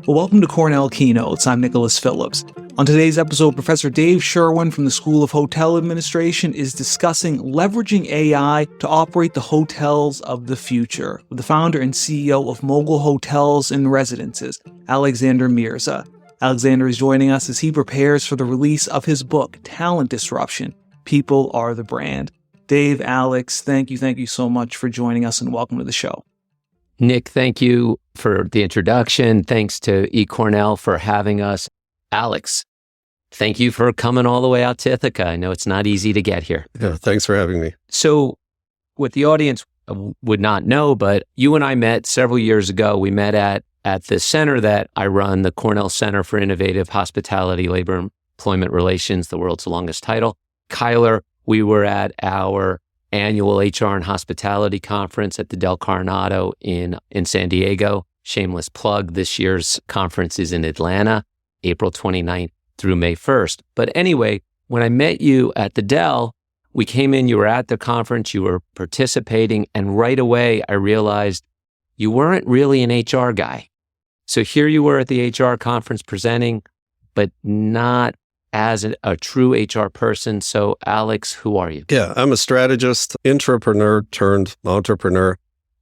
Well, welcome to Cornell Keynotes. I'm Nicholas Phillips. On today's episode, Professor Dave Sherwyn from the School of Hotel Administration is discussing leveraging AI to operate the hotels of the future with the founder and CEO of Mogul Hotels and Residences, Alexander Mirza. Alexander is joining us as he prepares for the release of his book, Talent Disruption, People Are the Brand. Dave, Alex, thank you so much for joining us and welcome to the show. Nick, thank you for the introduction. Thanks to eCornell for having us. Alex, thank you for coming all the way out to Ithaca. I know it's not easy to get here. Yeah, thanks for having me. So what the audience would not know, but you and I met several years ago. We met at the center that I run, the Cornell Center for Innovative Hospitality, Labor, and Employment Relations, the world's longest title. Kyler, we were at our annual HR and Hospitality Conference at the Del Coronado in San Diego. Shameless plug, this year's conference is in Atlanta, April 29th through May 1st. But anyway, when I met you at the Del, we came in, you were at the conference, you were participating, and right away I realized you weren't really an HR guy. So here you were at the HR conference presenting, but not as a true HR person. So Alex, who are you? Yeah, I'm a strategist, intrapreneur turned entrepreneur.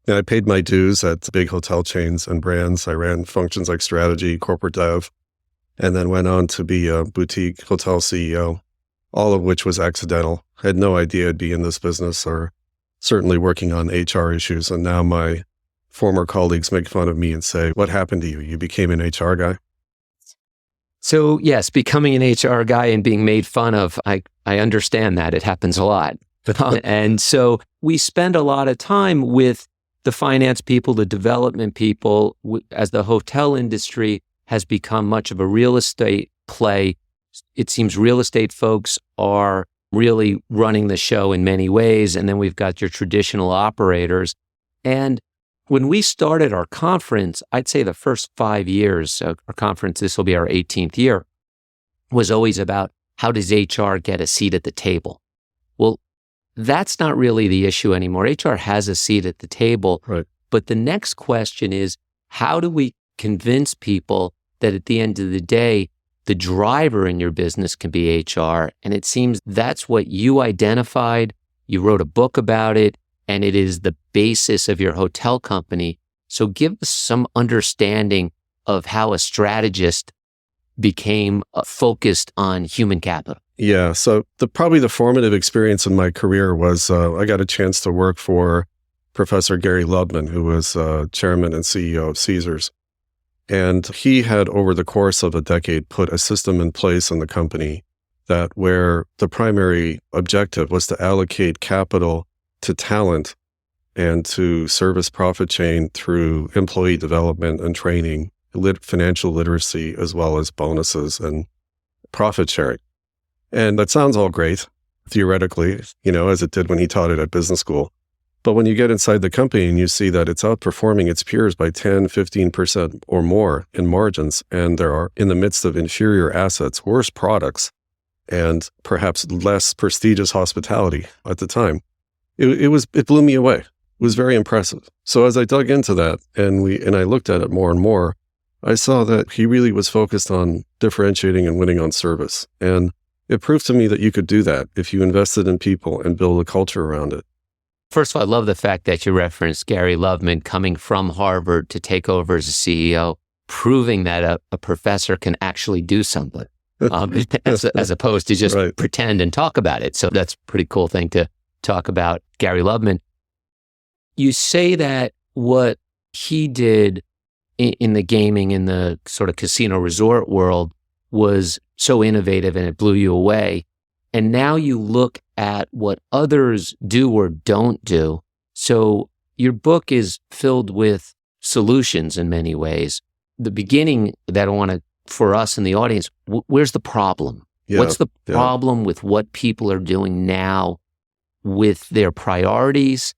And I paid my dues at big hotel chains and brands. I ran functions like strategy, corporate dev, and then went on to be a boutique hotel CEO, all of which was accidental. I had no idea I'd be in this business or certainly working on HR issues. And now my former colleagues make fun of me and say, "What happened to you? You became an HR guy?" So yes, becoming an HR guy and being made fun of, I understand that. It happens a lot. And so we spend a lot of time with the finance people, the development people, as the hotel industry has become much of a real estate play. It seems real estate folks are really running the show in many ways. And then we've got your traditional operators. And when we started our conference, I'd say the first 5 years, our conference, this will be our 18th year, was always about how does HR get a seat at the table? Well, that's not really the issue anymore. HR has a seat at the table. Right. But the next question is, how do we convince people that at the end of the day, the driver in your business can be HR? And it seems that's what you identified. You wrote a book about it, and it is the basis of your hotel company. So give us some understanding of how a strategist became focused on human capital. Yeah, so probably the formative experience in my career was I got a chance to work for Professor Gary Loveman, who was chairman and CEO of Caesars. And he had, over the course of a decade, put a system in place in the company that where the primary objective was to allocate capital to talent and to service profit chain through employee development and training, financial literacy, as well as bonuses and profit sharing. And that sounds all great, theoretically, as it did when he taught it at business school. But when you get inside the company and you see that it's outperforming its peers by 10, 15% or more in margins, and there are, in the midst of inferior assets, worse products, and perhaps less prestigious hospitality at the time, it blew me away. It was very impressive. So as I dug into that and I looked at it more and more, I saw that he really was focused on differentiating and winning on service. And it proved to me that you could do that if you invested in people and build a culture around it. First of all, I love the fact that you referenced Gary Loveman coming from Harvard to take over as a CEO, proving that a professor can actually do something, as opposed to just right. pretend and talk about it. So that's a pretty cool thing to talk about Gary Loveman. You say that what he did in the gaming, in the sort of casino resort world was so innovative and it blew you away. And now you look at what others do or don't do. So your book is filled with solutions in many ways. The beginning that I want to, for us in the audience, where's the problem? Yeah, What's the problem with what people are doing now with their priorities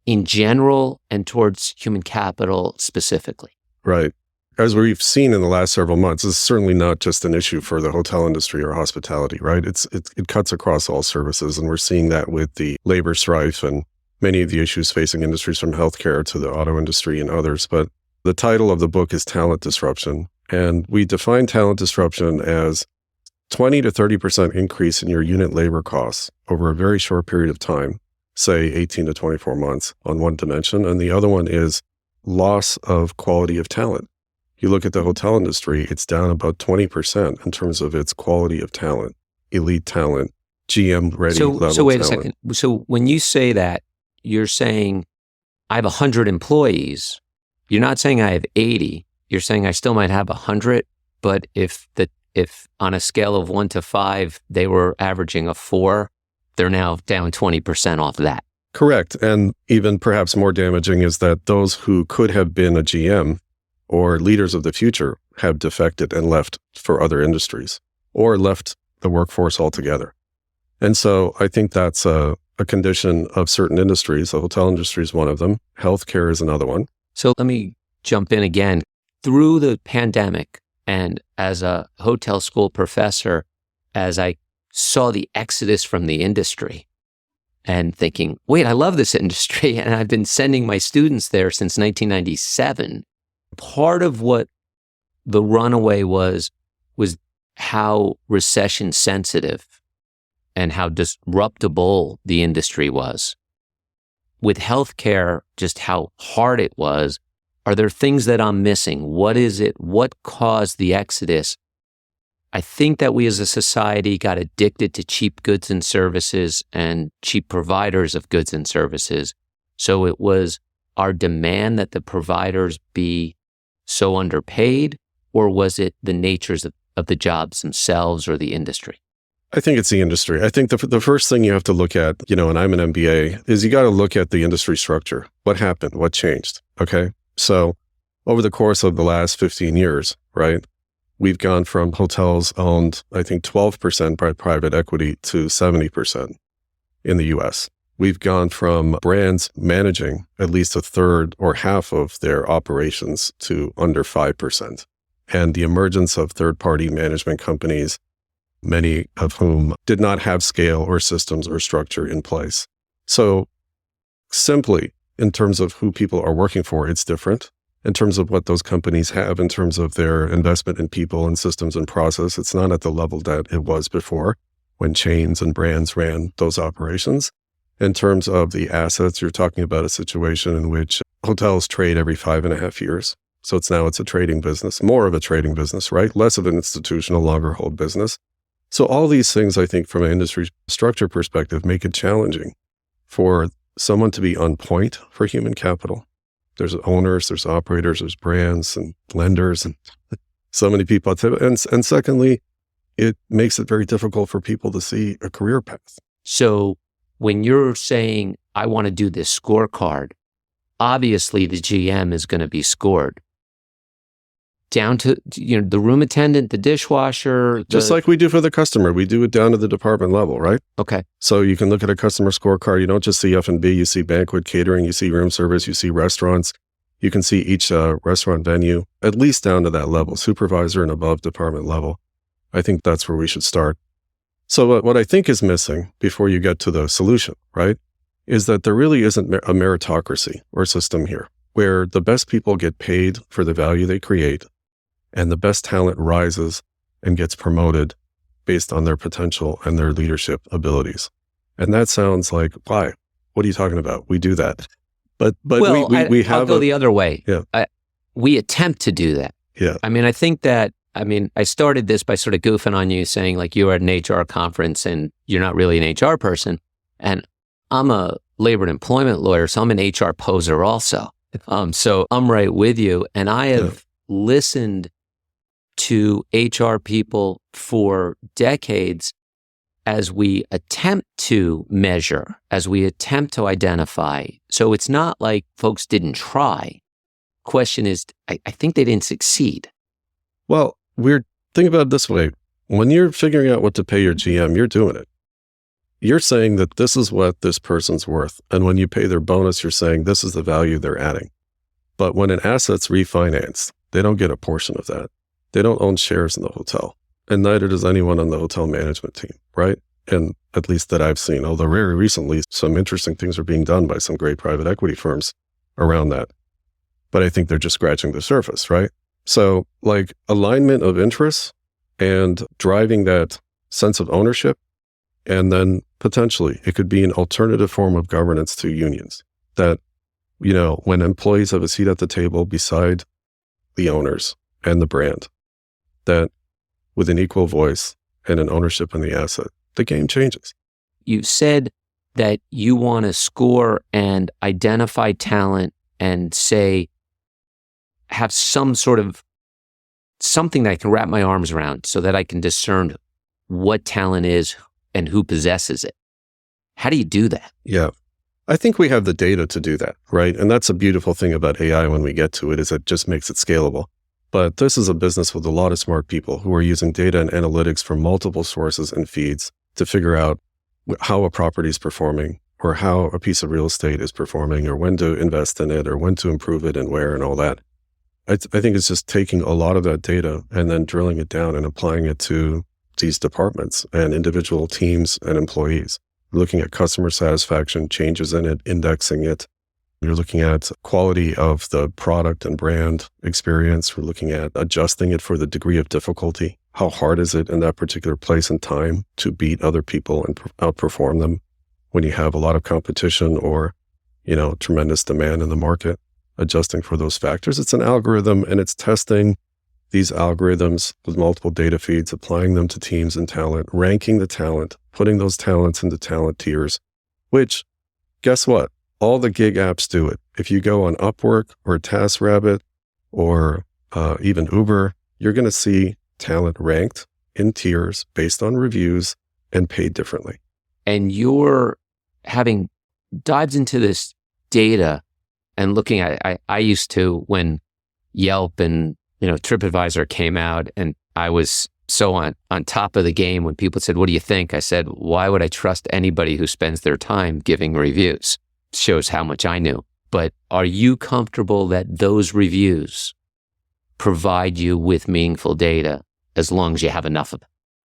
in general and towards human capital specifically? Right. As we've seen in the last several months, it's certainly not just an issue for the hotel industry or hospitality, right? It cuts across all services, and we're seeing that with the labor strife and many of the issues facing industries from healthcare to the auto industry and others. But the title of the book is Talent Disruption, And we define talent disruption as 20 to 30% increase in your unit labor costs over a very short period of time, say 18 to 24 months on one dimension. And the other one is loss of quality of talent. You look at the hotel industry, it's down about 20% in terms of its quality of talent, elite talent, GM-ready level talent. So wait a second. So when you say that, you're saying I have 100 employees. You're not saying I have 80. You're saying I still might have 100, but if on a scale of 1 to 5, they were averaging a 4, they're now down 20% off that. Correct. And even perhaps more damaging is that those who could have been a GM or leaders of the future have defected and left for other industries or left the workforce altogether. And so I think that's a condition of certain industries. The hotel industry is one of them. Healthcare is another one. So let me jump in again. Through the pandemic and as a hotel school professor, as I saw the exodus from the industry and thinking, wait, I love this industry. And I've been sending my students there since 1997. Part of what the runaway was how recession sensitive and how disruptible the industry was. With healthcare, just how hard it was. Are there things that I'm missing? What is it? What caused the exodus? I think that we as a society got addicted to cheap goods and services and cheap providers of goods and services. So it was our demand that the providers be so underpaid, or was it the natures of the jobs themselves or the industry? I think it's the industry. I think the first thing you have to look at, and I'm an MBA, is you got to look at the industry structure. What happened? What changed? Okay. So over the course of the last 15 years, right, we've gone from hotels owned, I think, 12% by private equity to 70% in the US. We've gone from brands managing at least a third or half of their operations to under 5%. And the emergence of third-party management companies, many of whom did not have scale or systems or structure in place. So simply, in terms of who people are working for, it's different. In terms of what those companies have, in terms of their investment in people and systems and process, it's not at the level that it was before when chains and brands ran those operations. In terms of the assets, you're talking about a situation in which hotels trade every 5.5 years. So it's a trading business, more of a trading business, right? Less of an institutional, longer hold business. So all these things, I think, from an industry structure perspective, make it challenging for someone to be on point for human capital. There's owners, there's operators, there's brands and lenders and so many people. And secondly, it makes it very difficult for people to see a career path. So when you're saying, I want to do this scorecard, obviously the GM is going to be scored down to the room attendant, the dishwasher. Just like we do for the customer, we do it down to the department level, right? Okay. So you can look at a customer scorecard. You don't just see F&B, you see banquet, catering, you see room service, you see restaurants. You can see each restaurant venue, at least down to that level, supervisor and above department level. I think that's where we should start. So what I think is missing before you get to the solution, right, is that there really isn't a meritocracy or system here where the best people get paid for the value they create and the best talent rises and gets promoted based on their potential and their leadership abilities. And that sounds like, why? What are you talking about? We do that. But we have I'll go the other way. Yeah. We attempt to do that. Yeah. I started this by sort of goofing on you, saying like you were at an HR conference and you're not really an HR person. And I'm a labor and employment lawyer, so I'm an HR poser also. So I'm right with you. And I have listened to HR people for decades as we attempt to measure, as we attempt to identify. So it's not like folks didn't try. Question is, I think they didn't succeed. Well, think about it this way. When you're figuring out what to pay your GM, you're doing it. You're saying that this is what this person's worth. And when you pay their bonus, you're saying this is the value they're adding. But when an asset's refinanced, they don't get a portion of that. They don't own shares in the hotel. And neither does anyone on the hotel management team, right? And at least that I've seen, although very recently, some interesting things are being done by some great private equity firms around that. But I think they're just scratching the surface, right? So like alignment of interests and driving that sense of ownership. And then potentially it could be an alternative form of governance to unions that, when employees have a seat at the table beside the owners and the brand, that with an equal voice and an ownership in the asset, the game changes. You said that you want to score and identify talent and say, have some sort of something that I can wrap my arms around so that I can discern what talent is and who possesses it. How do you do that? Yeah. I think we have the data to do that, right? And that's a beautiful thing about AI when we get to it, is it just makes it scalable. But this is a business with a lot of smart people who are using data and analytics from multiple sources and feeds to figure out how a property is performing, or how a piece of real estate is performing, or when to invest in it, or when to improve it and where and all that. I think it's just taking a lot of that data and then drilling it down and applying it to these departments and individual teams and employees. Looking at customer satisfaction, changes in it, indexing it. You're looking at quality of the product and brand experience. We're looking at adjusting it for the degree of difficulty. How hard is it in that particular place and time to beat other people and outperform them when you have a lot of competition or, tremendous demand in the market? Adjusting for those factors. It's an algorithm, and it's testing these algorithms with multiple data feeds, applying them to teams and talent, ranking the talent, putting those talents into talent tiers, which, guess what? All the gig apps do it. If you go on Upwork or TaskRabbit or even Uber, you're going to see talent ranked in tiers based on reviews and paid differently. And you're having dived into this data and looking at, I used to, when Yelp and TripAdvisor came out, and I was so on top of the game when people said, "What do you think?" I said, "Why would I trust anybody who spends their time giving reviews?" Shows how much I knew. But are you comfortable that those reviews provide you with meaningful data as long as you have enough of it?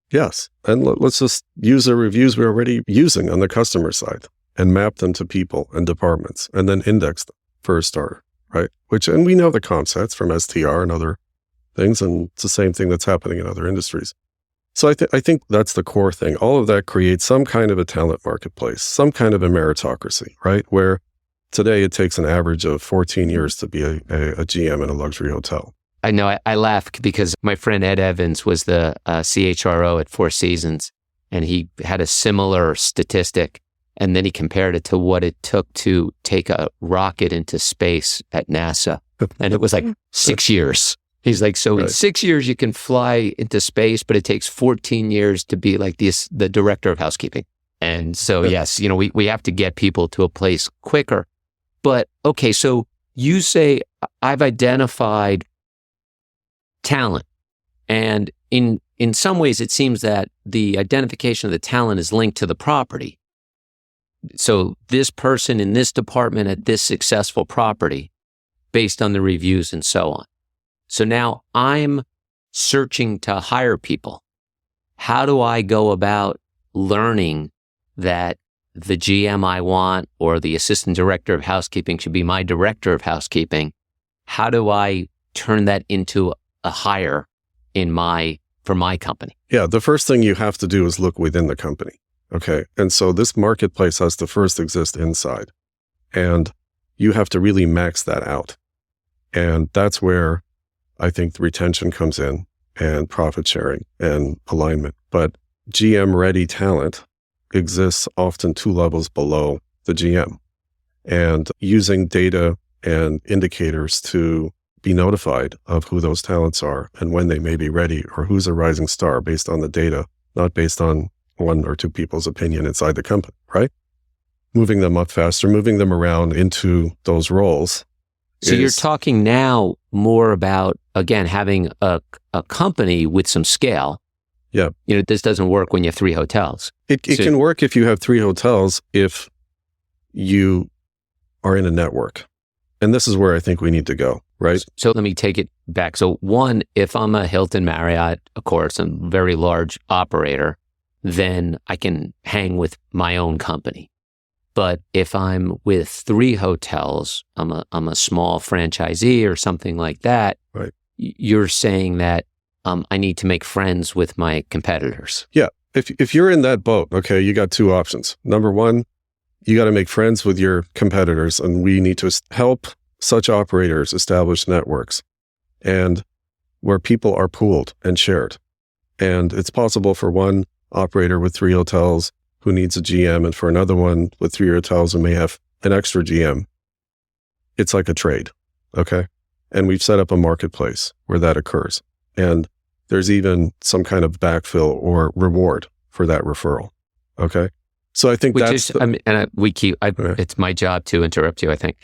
Yes. And let's just use the reviews we're already using on the customer side and map them to people and departments and then index them for a starter, right? And we know the comp sets from STR and other things, and it's the same thing that's happening in other industries. So I think that's the core thing. All of that creates some kind of a talent marketplace, some kind of a meritocracy, right? Where today it takes an average of 14 years to be a GM in a luxury hotel. I know I laugh because my friend Ed Evans was the CHRO at Four Seasons, and he had a similar statistic. And then he compared it to what it took to take a rocket into space at NASA. And it was like 6 years. He's like, so in 6 years, you can fly into space, but it takes 14 years to be like the director of housekeeping. And so, yes, we have to get people to a place quicker. But okay, so you say, I've identified talent. And in some ways, it seems that the identification of the talent is linked to the property. So this person in this department at this successful property based on the reviews and so on. So now I'm searching to hire people. How do I go about learning that the GM I want or the assistant director of housekeeping should be my director of housekeeping? How do I turn that into a hire for my company? Yeah, the first thing you have to do is look within the company. Okay. And so this marketplace has to first exist inside, and you have to really max that out. And that's where I think the retention comes in, and profit sharing and alignment. But GM ready talent exists often 2 levels below the GM, and using data and indicators to be notified of who those talents are and when they may be ready, or who's a rising star based on the data, not based on 1 or 2 people's opinion inside the company, right? Moving them up faster, moving them around into those roles. So you're talking now more about, again, having a company with some scale. Yeah. This doesn't work when you have 3 hotels. It can work if you have 3 hotels, if you are in a network. And this is where I think we need to go, right? So let me take it back. So 1, if I'm a Hilton, Marriott, of course, a very large operator, then I can hang with my own company. But if I'm with 3 hotels, I'm a small franchisee or something like that, right. you're saying that I need to make friends with my competitors. Yeah. If you're in that boat, okay, you got two options. Number one, you got to make friends with your competitors, and we need to help such operators establish networks and where people are pooled and shared. And it's possible for one operator with 3 hotels who needs a GM, and for another one with 3 hotels who may have an extra GM. It's like a trade, okay? And we've set up a marketplace where that occurs. And there's even some kind of backfill or reward for that referral, okay? So I think it's my job to interrupt you, I think.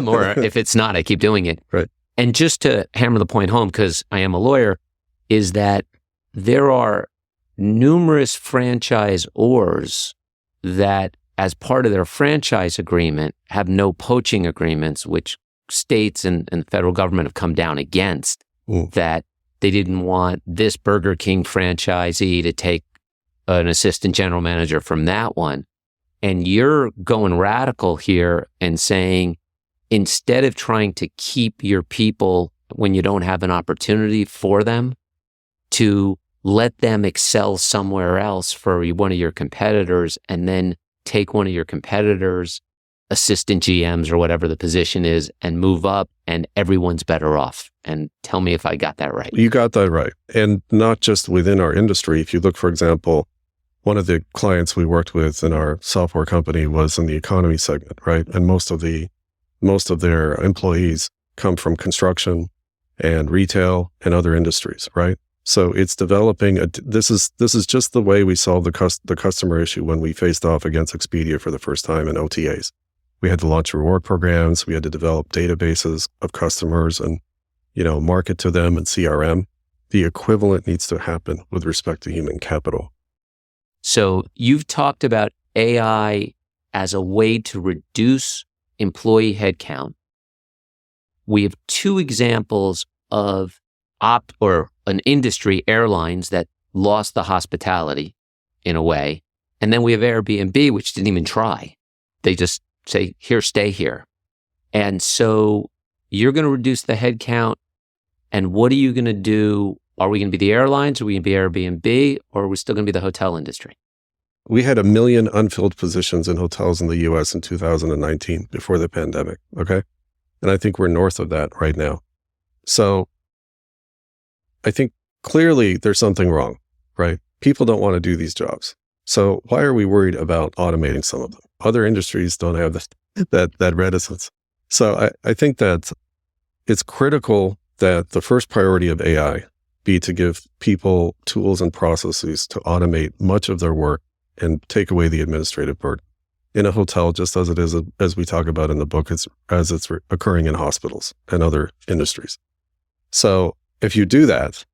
Or if it's not, I keep doing it. Right. And just to hammer the point home, because I am a lawyer, is that there are numerous franchisors that, as part of their franchise agreement, have no poaching agreements, which states and the federal government have come down against, that they didn't want this Burger King franchisee to take an assistant general manager from that one. And you're going radical here and saying, instead of trying to keep your people when you don't have an opportunity for them, to let them excel somewhere else for one of your competitors, and then take one of your competitors' assistant GMs or whatever the position is and move up, and everyone's better off. And tell me if I got that right. You got that right. And not just within our industry. If you look, for example, one of the clients we worked with in our software company was in the economy segment, right? And most of their employees come from construction and retail and other industries, right? So it's developing this is just the way we solved the customer issue when we faced off against Expedia for the first time in OTAs. We had to launch reward programs, we had to develop databases of customers and, market to them and CRM. The equivalent needs to happen with respect to human capital. So you've talked about AI as a way to reduce employee headcount. We have 2 examples of an industry, airlines, that lost the hospitality in a way. And then we have Airbnb, which didn't even try. They just say, here, stay here. And so you're going to reduce the headcount. And what are you going to do? Are we going to be the airlines? Are we going to be Airbnb? Or are we still going to be the hotel industry? We had 1 million unfilled positions in hotels in the US in 2019 before the pandemic, okay? And I think we're north of that right now. So I think clearly there's something wrong, right? People don't want to do these jobs. So why are we worried about automating some of them? Other industries don't have that reticence. So I think that it's critical that the first priority of AI be to give people tools and processes to automate much of their work and take away the administrative burden. In a hotel, just as it is, as we talk about in the book, it's occurring in hospitals and other industries. So if you do that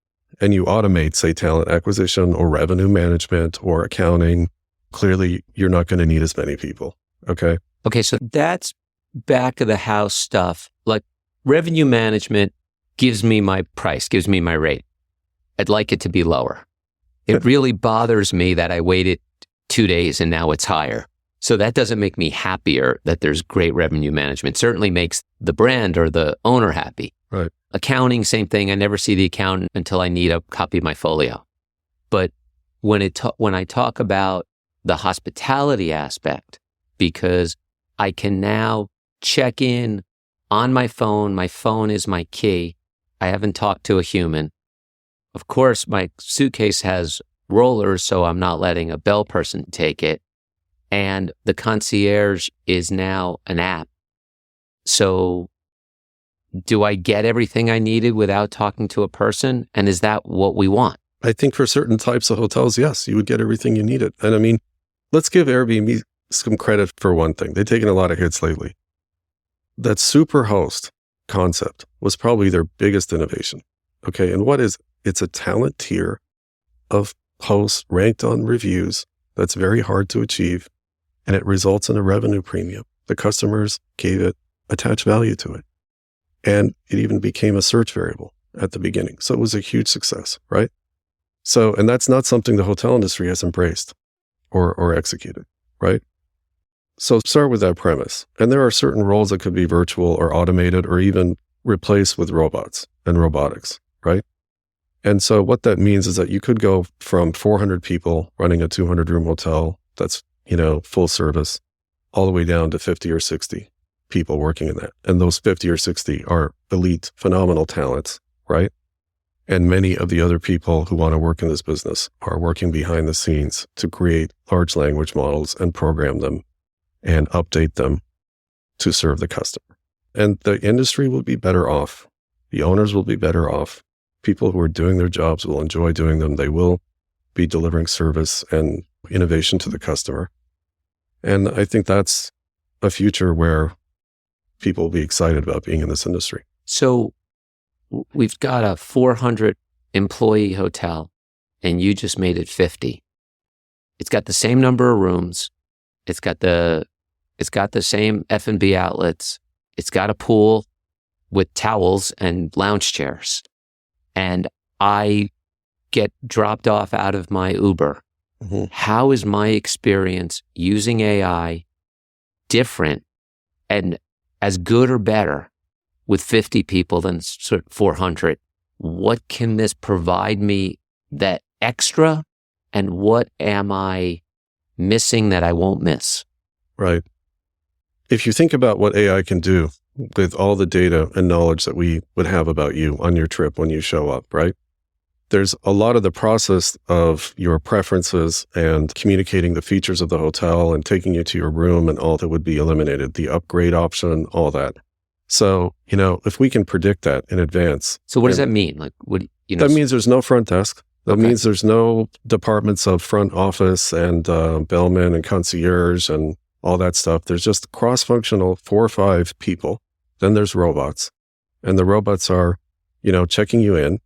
and you automate, say, talent acquisition or revenue management or accounting, clearly you're not going to need as many people. Okay. Okay. So that's back of the house stuff. Like, revenue management gives me my price, gives me my rate. I'd like it to be lower. It really bothers me that I waited 2 days and now it's higher. So that doesn't make me happier that there's great revenue management. Certainly makes the brand or the owner happy. Right. Accounting, same thing. I never see the accountant until I need a copy of my folio. But when I talk about the hospitality aspect, because I can now check in on my phone is my key. I haven't talked to a human. Of course, my suitcase has rollers, so I'm not letting a bell person take it. And the concierge is now an app. So do I get everything I needed without talking to a person? And is that what we want? I think for certain types of hotels, yes, you would get everything you needed. And I mean, let's give Airbnb some credit for one thing. They've taken a lot of hits lately. That superhost concept was probably their biggest innovation. Okay. And what is it? It's a talent tier of hosts ranked on reviews that's very hard to achieve. And it results in a revenue premium. The customers gave it attached value to it. And it even became a search variable at the beginning. So it was a huge success, right? So, and that's not something the hotel industry has embraced or executed, right? So start with that premise. And there are certain roles that could be virtual or automated or even replaced with robots and robotics. right? And so what that means is that you could go from 400 people running a 200-room hotel that's, full service, all the way down to 50 or 60 people working in that. And those 50 or 60 are elite, phenomenal talents, right? And many of the other people who want to work in this business are working behind the scenes to create large language models and program them and update them to serve the customer. And the industry will be better off. The owners will be better off. People who are doing their jobs will enjoy doing them. They will be delivering service and innovation to the customer. And I think that's a future where people will be excited about being in this industry. So we've got a 400 employee hotel and you just made it 50. It's got the same number of rooms. It's got the same F&B outlets. It's got a pool with towels and lounge chairs. And I get dropped off out of my Uber. Mm-hmm. How is my experience using AI different and as good or better with 50 people than 400? What can this provide me that extra? And what am I missing that I won't miss? Right. If you think about what AI can do with all the data and knowledge that we would have about you on your trip when you show up, right? There's a lot of the process of your preferences and communicating the features of the hotel and taking you to your room and all that would be eliminated, the upgrade option, all that. So, if we can predict that in advance. So what does that mean? Like, that means there's no front desk. That Okay. means there's no departments of front office and bellman and concierge and all that stuff. There's just cross-functional 4 or 5 people. Then there's robots. And the robots are, checking you in.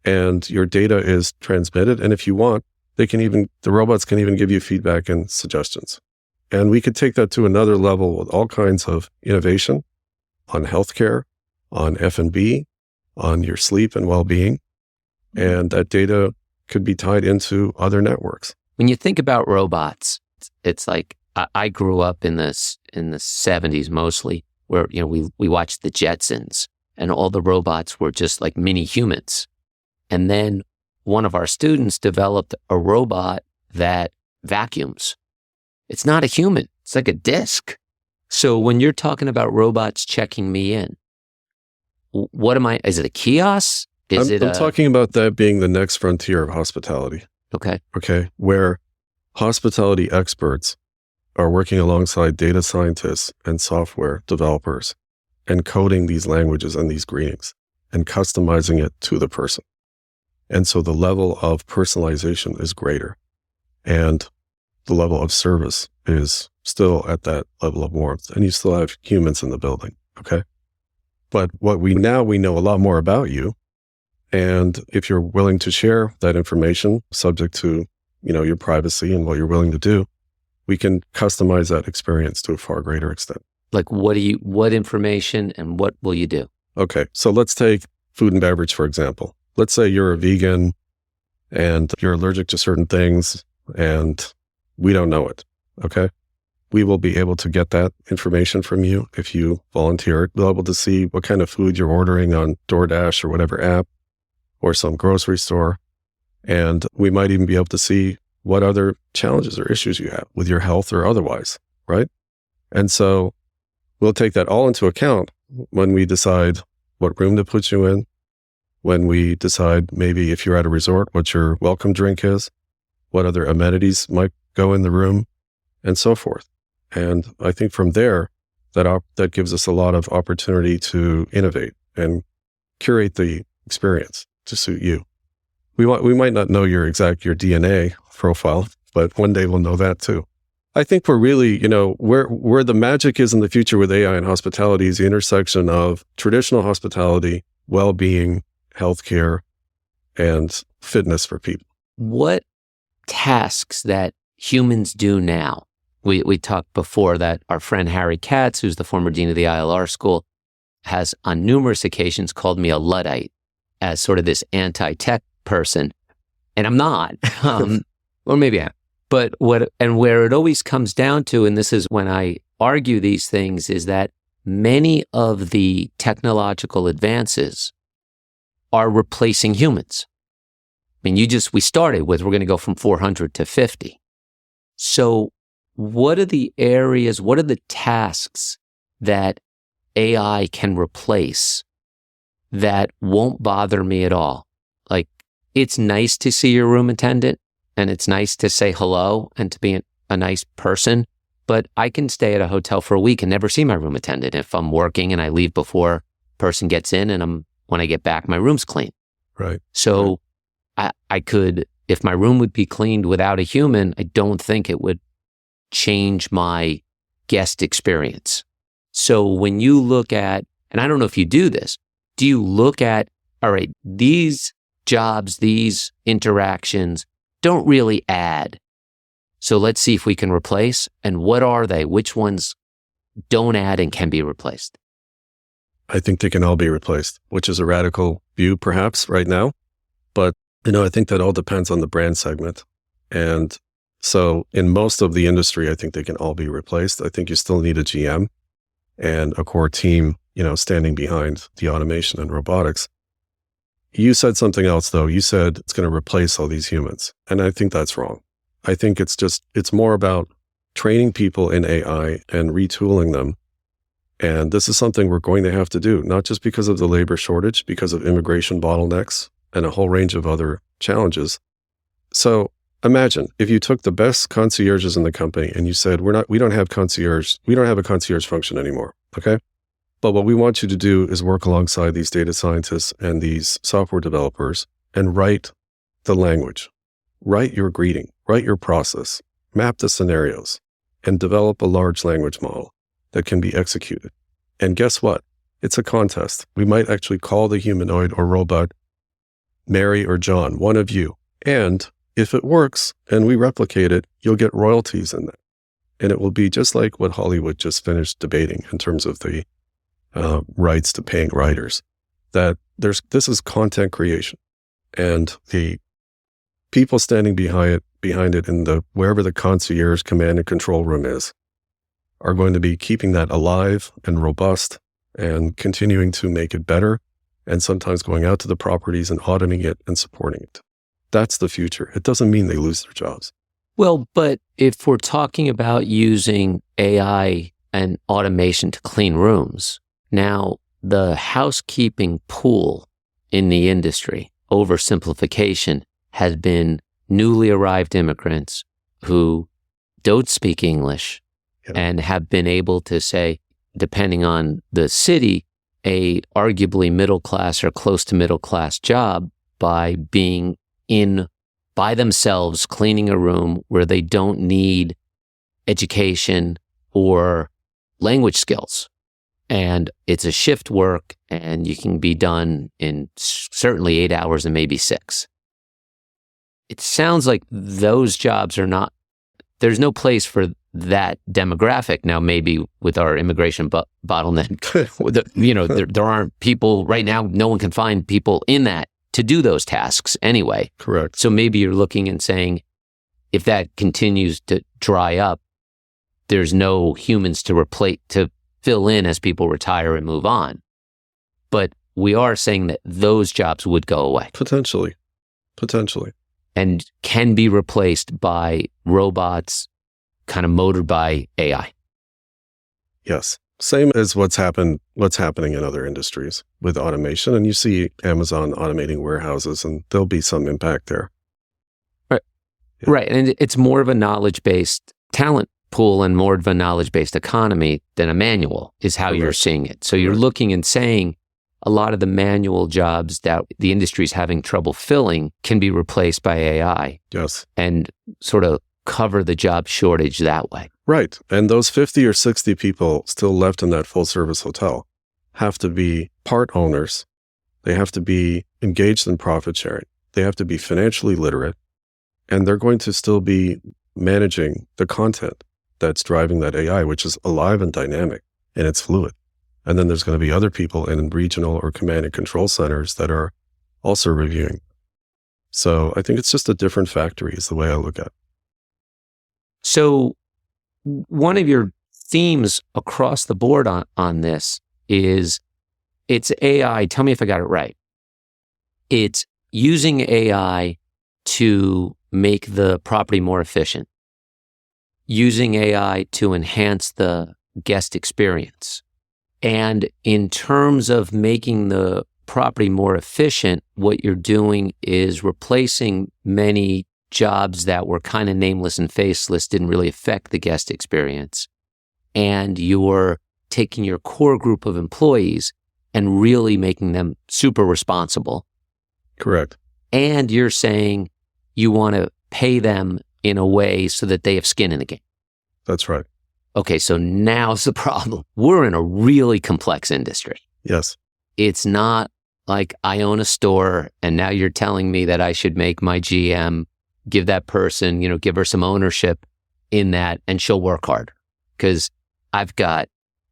And your data is transmitted. And if you want, the robots can even give you feedback and suggestions. And we could take that to another level with all kinds of innovation on healthcare, on F&B, on your sleep and well-being. And that data could be tied into other networks. When you think about robots, it's like I grew up in the 70s mostly, where we watched the Jetsons, and all the robots were just like mini humans. And then one of our students developed a robot that vacuums. It's not a human. It's like a disc. So when you're talking about robots checking me in, is it a kiosk? I'm talking about that being the next frontier of hospitality. Okay. Where hospitality experts are working alongside data scientists and software developers and coding these languages and these greetings and customizing it to the person. And so the level of personalization is greater and the level of service is still at that level of warmth, and you still have humans in the building. Okay. But we know a lot more about you. And if you're willing to share that information subject to, your privacy and what you're willing to do, we can customize that experience to a far greater extent. Like what information and what will you do? Okay. So let's take food and beverage, for example. Let's say you're a vegan and you're allergic to certain things and we don't know it. Okay. We will be able to get that information from you if you volunteer it. We'll be able to see what kind of food you're ordering on DoorDash or whatever app or some grocery store. And we might even be able to see what other challenges or issues you have with your health or otherwise, right? And so we'll take that all into account when we decide what room to put you in, when we decide maybe if you're at a resort, what your welcome drink is, what other amenities might go in the room, and so forth. And I think from there, that gives us a lot of opportunity to innovate and curate the experience to suit you. We might not know your DNA profile, but one day we'll know that too. I think we're really, where the magic is in the future with AI and hospitality is the intersection of traditional hospitality, well-being, healthcare, and fitness for people. What tasks that humans do now? We talked before that our friend Harry Katz, who's the former dean of the ILR school, has on numerous occasions called me a Luddite as sort of this anti-tech person. And I'm not, or maybe I am. But where it always comes down to, and this is when I argue these things, is that many of the technological advances are replacing humans. I mean, we started with, we're going to go from 400 to 50. So what are the areas, what are the tasks that AI can replace that won't bother me at all? Like, it's nice to see your room attendant and it's nice to say hello and to be a nice person, but I can stay at a hotel for a week and never see my room attendant if I'm working and I leave before a person gets in, and when I get back, my room's clean. Right. So I could, if my room would be cleaned without a human, I don't think it would change my guest experience. So when you look at, and I don't know if you do this, do you look at, all right, these jobs, these interactions don't really add. So let's see if we can replace, and what are they? Which ones don't add and can be replaced? I think they can all be replaced, which is a radical view perhaps right now. But, I think that all depends on the brand segment. And so in most of the industry, I think they can all be replaced. I think you still need a GM and a core team, standing behind the automation and robotics. You said something else though. You said it's going to replace all these humans. And I think that's wrong. I think it's more about training people in AI and retooling them. And this is something we're going to have to do, not just because of the labor shortage, because of immigration bottlenecks and a whole range of other challenges. So imagine if you took the best concierges in the company and you said, we don't have a concierge function anymore. Okay. But what we want you to do is work alongside these data scientists and these software developers and write the language, write your greeting, write your process, map the scenarios, and develop a large language model that can be executed. And guess what? It's a contest. We might actually call the humanoid or robot Mary or John, one of you. And if it works and we replicate it, you'll get royalties in that. And it will be just like what Hollywood just finished debating in terms of the rights to paying writers, that this is content creation, and the people standing behind it in wherever the concierge command and control room is are going to be keeping that alive and robust and continuing to make it better, and sometimes going out to the properties and auditing it and supporting it. That's the future. It doesn't mean they lose their jobs. Well, but if we're talking about using AI and automation to clean rooms, now the housekeeping pool in the industry, oversimplification, has been newly arrived immigrants who don't speak English and have been able to say, depending on the city, a arguably middle class or close to middle class job by being in by themselves, cleaning a room where they don't need education or language skills. And it's a shift work, and you can be done in certainly 8 hours and maybe 6. It sounds like those jobs are not, there's no place for that demographic. Now, maybe with our immigration bottleneck, there aren't people right now, no one can find people in that to do those tasks anyway. Correct. So maybe you're looking and saying, if that continues to dry up, there's no humans to fill in as people retire and move on. But we are saying that those jobs would go away. Potentially. And can be replaced by robots kind of motored by AI. Yes. Same as what's happening in other industries with automation. And you see Amazon automating warehouses, and there'll be some impact there. Right. Yeah. Right. And it's more of a knowledge-based talent pool and more of a knowledge-based economy than a manual is how you're seeing it. So you're looking and saying a lot of the manual jobs that the industry is having trouble filling can be replaced by AI. Yes. And sort of cover the job shortage that way. Right. And those 50 or 60 people still left in that full service hotel have to be part owners. They have to be engaged in profit sharing. They have to be financially literate, and they're going to still be managing the content that's driving that AI, which is alive and dynamic, and it's fluid. And then there's going to be other people in regional or command and control centers that are also reviewing. So I think it's just a different factory is the way I look at it. So one of your themes across the board on this is it's AI. Tell me if I got it right. It's using AI to make the property more efficient, using AI to enhance the guest experience. And in terms of making the property more efficient, what you're doing is replacing many jobs that were kind of nameless and faceless, didn't really affect the guest experience. And you're taking your core group of employees and really making them super responsible. Correct. And you're saying you want to pay them in a way so that they have skin in the game. That's right. Okay, so now's the problem. We're in a really complex industry. Yes. It's not like I own a store and now you're telling me that I should make my GM give that person, give her some ownership in that and she'll work harder. Because I've got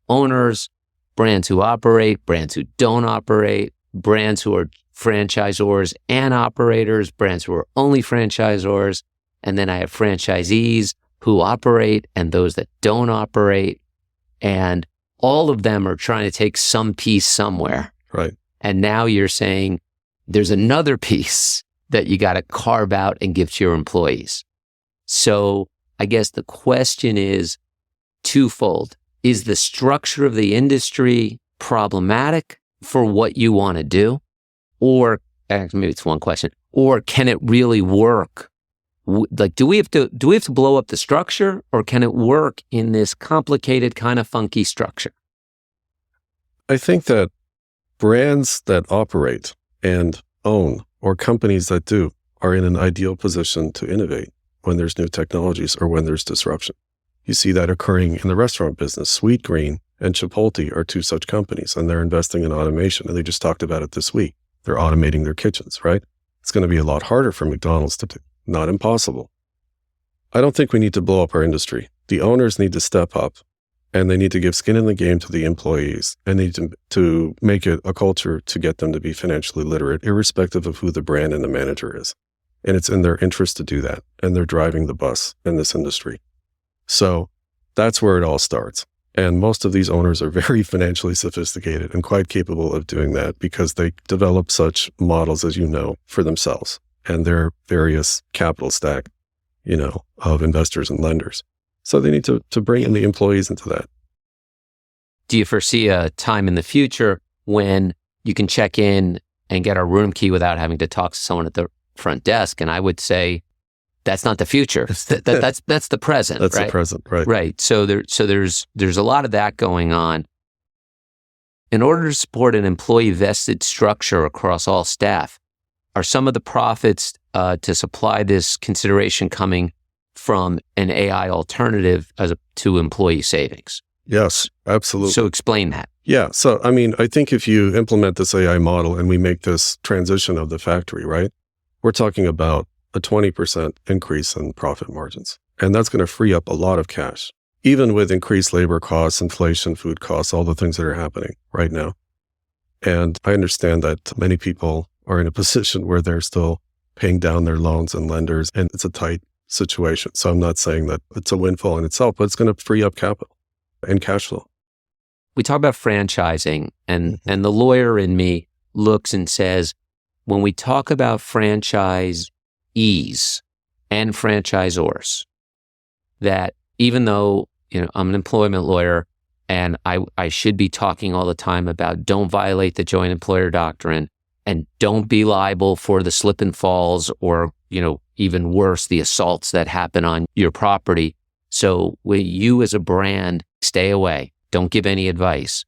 owners, brands who operate, brands who don't operate, brands who are franchisors and operators, brands who are only franchisors. And then I have franchisees who operate and those that don't operate. And all of them are trying to take some piece somewhere. Right. And now you're saying there's another piece that you got to carve out and give to your employees. So I guess the question is twofold. Is the structure of the industry problematic for what you want to do? Or maybe it's one question, or can it really work? Like, do we have to blow up the structure, or can it work in this complicated, kind of funky structure? I think that brands that operate and own, or companies that do, are in an ideal position to innovate when there's new technologies or when there's disruption. You see that occurring in the restaurant business. Sweetgreen and Chipotle are two such companies, and they're investing in automation. And they just talked about it this week. They're automating their kitchens, right? It's going to be a lot harder for McDonald's to do. Not impossible. I don't think we need to blow up our industry. The owners need to step up, and they need to give skin in the game to the employees, and they need to make it a culture to get them to be financially literate, irrespective of who the brand and the manager is. And it's in their interest to do that, and they're driving the bus in this industry. So that's where it all starts. And most of these owners are very financially sophisticated and quite capable of doing that because they develop such models, as you know, for themselves and their various capital stack, of investors and lenders. So they need to bring in the employees into that. Do you foresee a time in the future when you can check in and get a room key without having to talk to someone at the front desk? And I would say that's not the future. That's the present. That's right? the present, right? Right. So there's a lot of that going on. In order to support an employee vested structure across all staff, are some of the profits to supply this consideration coming from an AI alternative to employee savings? Yes, absolutely. So explain that. Yeah. So, I think if you implement this AI model and we make this transition of the factory, right, we're talking about a 20% increase in profit margins. And that's going to free up a lot of cash, even with increased labor costs, inflation, food costs, all the things that are happening right now. And I understand that many people are in a position where they're still paying down their loans and lenders, and it's a tight situation. So I'm not saying that it's a windfall in itself, but it's going to free up capital and cash flow. We talk about franchising, and the lawyer in me looks and says, when we talk about franchisees and franchisors, that even though I'm an employment lawyer and I should be talking all the time about don't violate the joint employer doctrine and don't be liable for the slip and falls or even worse, the assaults that happen on your property. So when you as a brand, stay away, don't give any advice.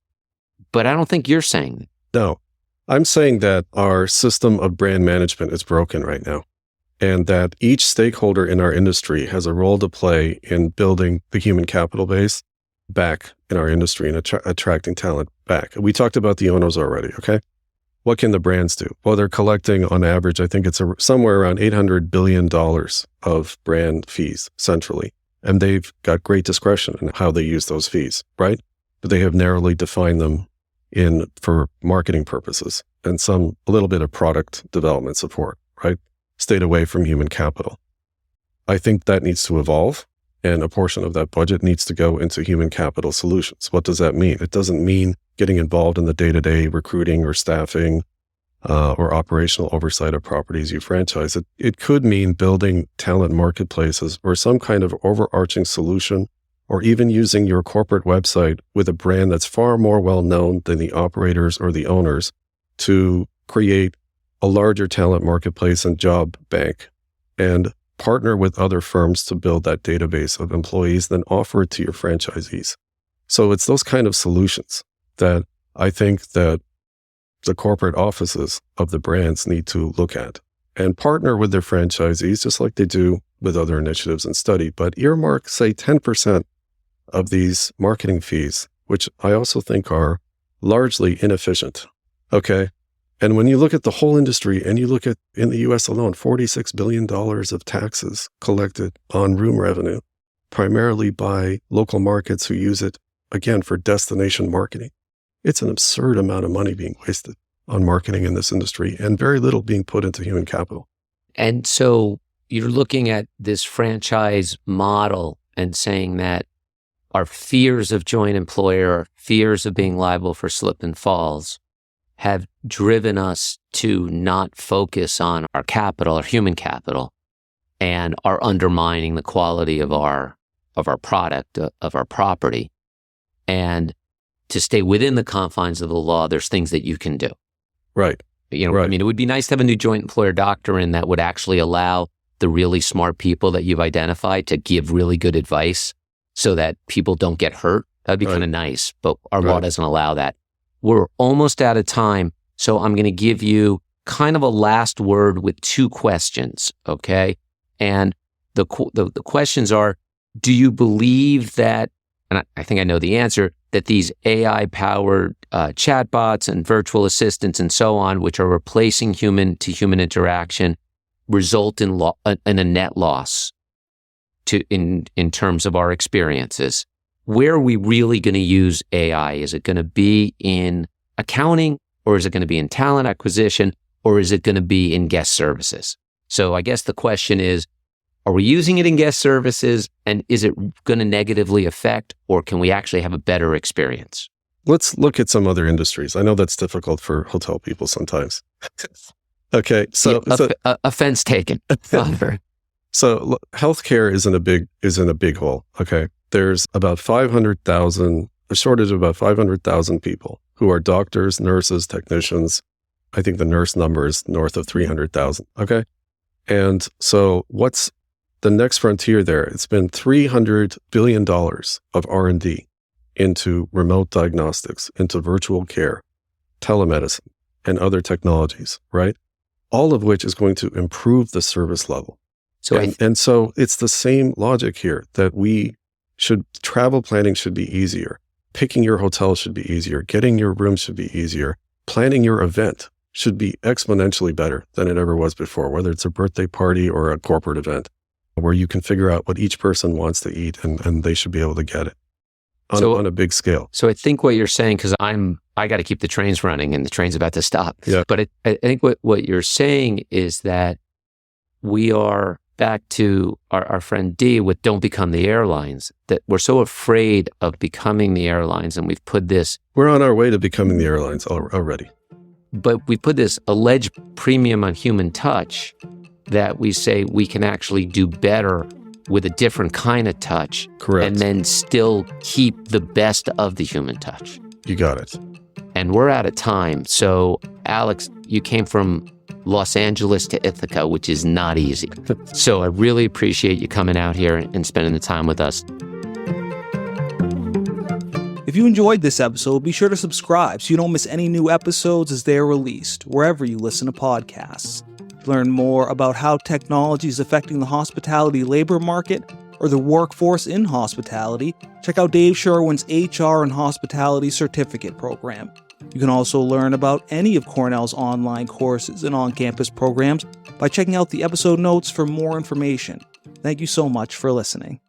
But I don't think you're saying that. No, I'm saying that our system of brand management is broken right now, and that each stakeholder in our industry has a role to play in building the human capital base back in our industry and attracting talent back. We talked about the owners already, okay? What can the brands do? Well, they're collecting on average, I think it's somewhere around $800 billion of brand fees centrally. And they've got great discretion in how they use those fees, right? But they have narrowly defined them for marketing purposes and a little bit of product development support, right? Stayed away from human capital. I think that needs to evolve, and a portion of that budget needs to go into human capital solutions. What does that mean? It doesn't mean getting involved in the day-to-day recruiting or staffing or operational oversight of properties you franchise. It could mean building talent marketplaces or some kind of overarching solution, or even using your corporate website with a brand that's far more well-known than the operators or the owners to create a larger talent marketplace and job bank, and partner with other firms to build that database of employees, then offer it to your franchisees. So it's those kind of solutions that I think that the corporate offices of the brands need to look at and partner with their franchisees, just like they do with other initiatives and study. But earmark, say, 10% of these marketing fees, which I also think are largely inefficient. Okay. And when you look at the whole industry and you look at, in the US alone, $46 billion of taxes collected on room revenue, primarily by local markets who use it, again, for destination marketing. It's an absurd amount of money being wasted on marketing in this industry and very little being put into human capital. And so you're looking at this franchise model and saying that our fears of joint employer, fears of being liable for slip and falls, have driven us to not focus on our capital, our human capital, and are undermining the quality of our product, of our property. And to stay within the confines of the law, there's things that you can do. Right. Right. I mean, it would be nice to have a new joint employer doctrine that would actually allow the really smart people that you've identified to give really good advice so that people don't get hurt. That'd be kind of nice, but our law doesn't allow that. We're almost out of time, so I'm going to give you kind of a last word with two questions, okay? And the questions are, do you believe that, and I think I know the answer, that these AI-powered chatbots and virtual assistants and so on, which are replacing human-to-human interaction, result in a net loss in terms of our experiences? Where are we really going to use AI? Is it going to be in accounting, or is it going to be in talent acquisition, or is it going to be in guest services? So I guess the question is, are we using it in guest services, and is it going to negatively affect, or can we actually have a better experience? Let's look at some other industries. I know that's difficult for hotel people sometimes. Okay. So, offense taken. So healthcare is in a big hole. Okay. There's about 500,000, a shortage of about 500,000 people who are doctors, nurses, technicians. I think the nurse number is north of 300,000. Okay. And so what's the next frontier there? It's been $300 billion of R&D into remote diagnostics, into virtual care, telemedicine, and other technologies, right? All of which is going to improve the service level. And so it's the same logic here that travel planning should be easier. Picking your hotel should be easier. Getting your room should be easier. Planning your event should be exponentially better than it ever was before, whether it's a birthday party or a corporate event, where you can figure out what each person wants to eat and they should be able to get it on a big scale. So I think what you're saying, because I got to keep the trains running and the train's about to stop. Yeah. But I think what you're saying is that we are back to our friend D with don't become the airlines, that we're so afraid of becoming the airlines, and we've put this... We're on our way to becoming the airlines already. But we put this alleged premium on human touch that we say we can actually do better with a different kind of touch. Correct. And then still keep the best of the human touch. You got it. And we're out of time. So, Alex, you came from Los Angeles to Ithaca, which is not easy. So I really appreciate you coming out here and spending the time with us. If you enjoyed this episode, be sure to subscribe so you don't miss any new episodes as they are released, wherever you listen to podcasts. To learn more about how technology is affecting the hospitality labor market or the workforce in hospitality, check out Dave Sherwyn's HR and Hospitality Certificate Program. You can also learn about any of Cornell's online courses and on-campus programs by checking out the episode notes for more information. Thank you so much for listening.